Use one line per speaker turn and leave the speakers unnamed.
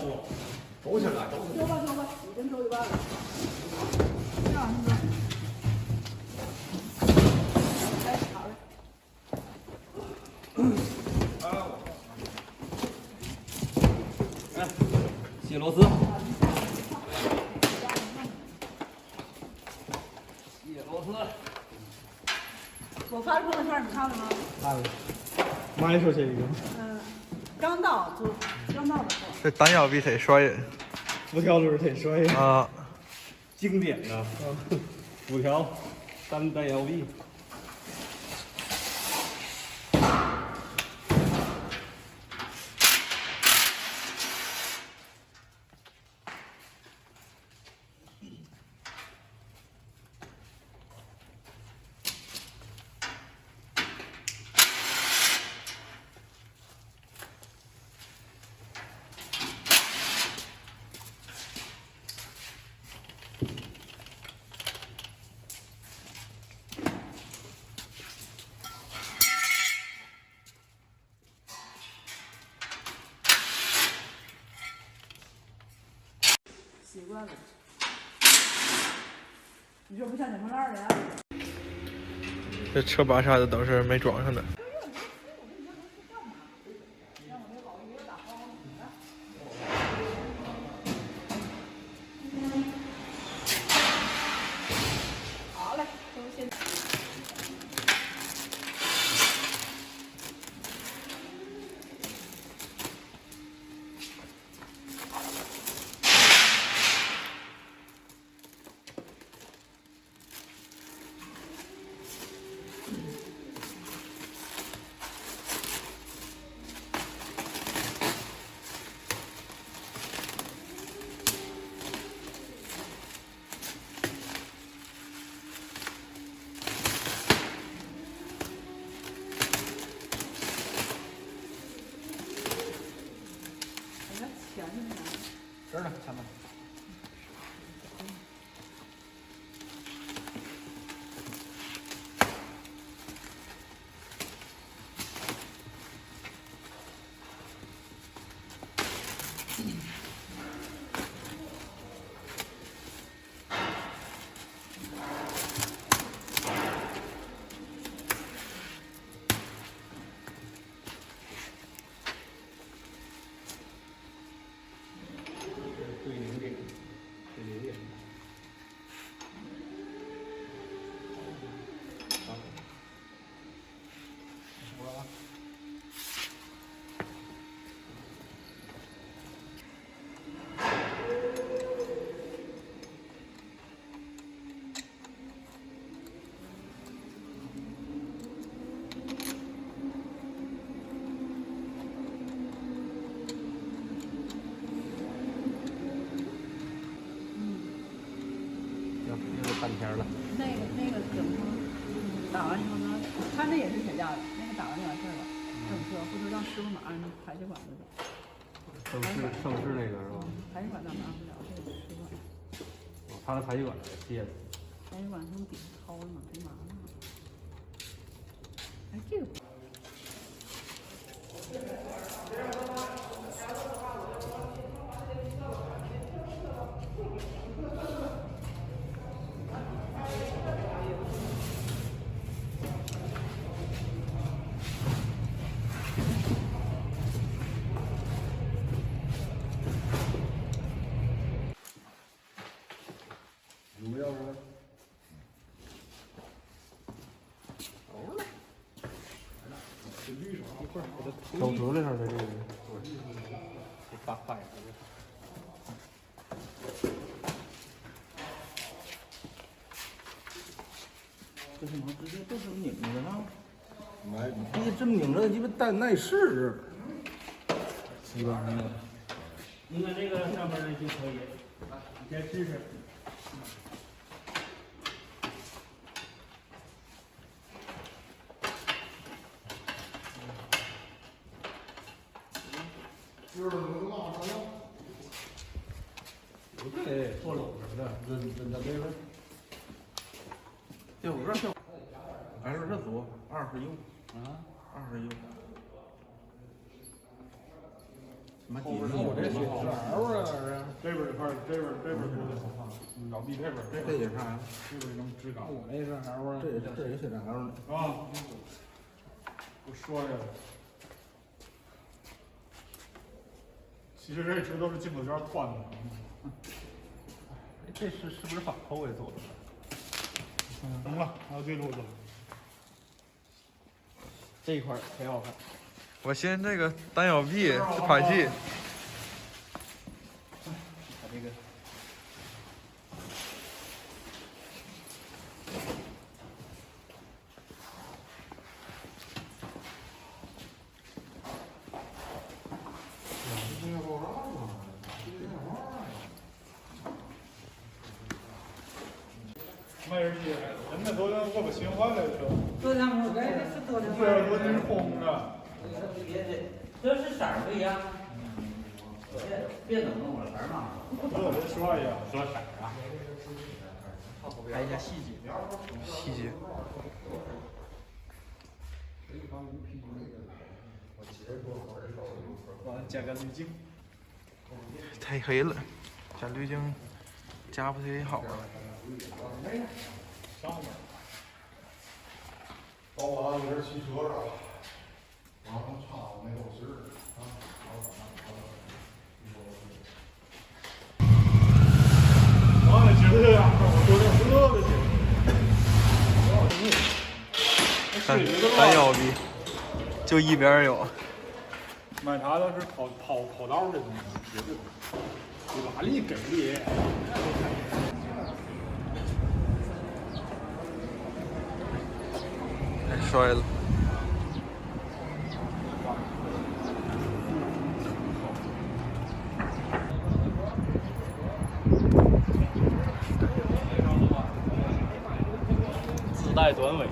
不？走起来，走起来！
走吧，走吧，已经走一半了。这样子。好嘞。
哎，卸螺丝。卸螺丝。
我发的朋友圈你看了吗？
看了。卖出去一个。
刚到的时候。
这单腰比忒帅人，
辐条轮忒帅
啊！
经典的辐条单腰臂。
习惯了。你说不像捡破烂的呀？
这车把啥的都是没装上的。
好嘞，都先。
这儿呢，前面。半天了。
那个怎么说？打完以后呢，他那也是铁架的，那个打完就完事儿了。整车或者让师傅马上排气管子走。
盛世那个是吧？
排气管咱拿不了，这个师管。
他的排气管接的。
排气管从底下掏了嘛，忒麻烦了。哎，这个。
有没有啊？
好嘞。这绿手一块儿，给它
手指那上的这个，
给打开了。这是能直接都是拧着呢？
买
你这么拧着，鸡巴带耐试。
基本上那个。
拧在这个上面的就可以，你先试试。
不对，做篓什么的，扔到这边。
这我这儿，L 是左，2是右，
啊，
2是右。我这血条啊，
这边这块，这边多的好看，老弟这边
这也啥呀？
这边能质感。
我那是啥味儿？这也血条呢。
啊，我说呀，其实这直都是镜子圈团的。
这是不是反扣也做的？
行了，还有这路子。
这一块挺好看。
我寻思这个单腰臂这排气，
它这个
卖日机，人家昨天我不喜欢这个，
昨天我这是昨天
这个多真空的。
这是色儿不一样。别弄我色儿嘛。
我得说一下，说色啊。
看一下细节。
细节。
我加个滤镜。
太黑了，加滤镜加不太好。
上面。
老板，你这骑车啊？往上插，我没有信儿啊。
我也觉得呀，我昨天喝的酒。
单腰臂，就一边有。
买啥都是跑道的东西，绝对哪里给力？
太帅了。
自带短尾。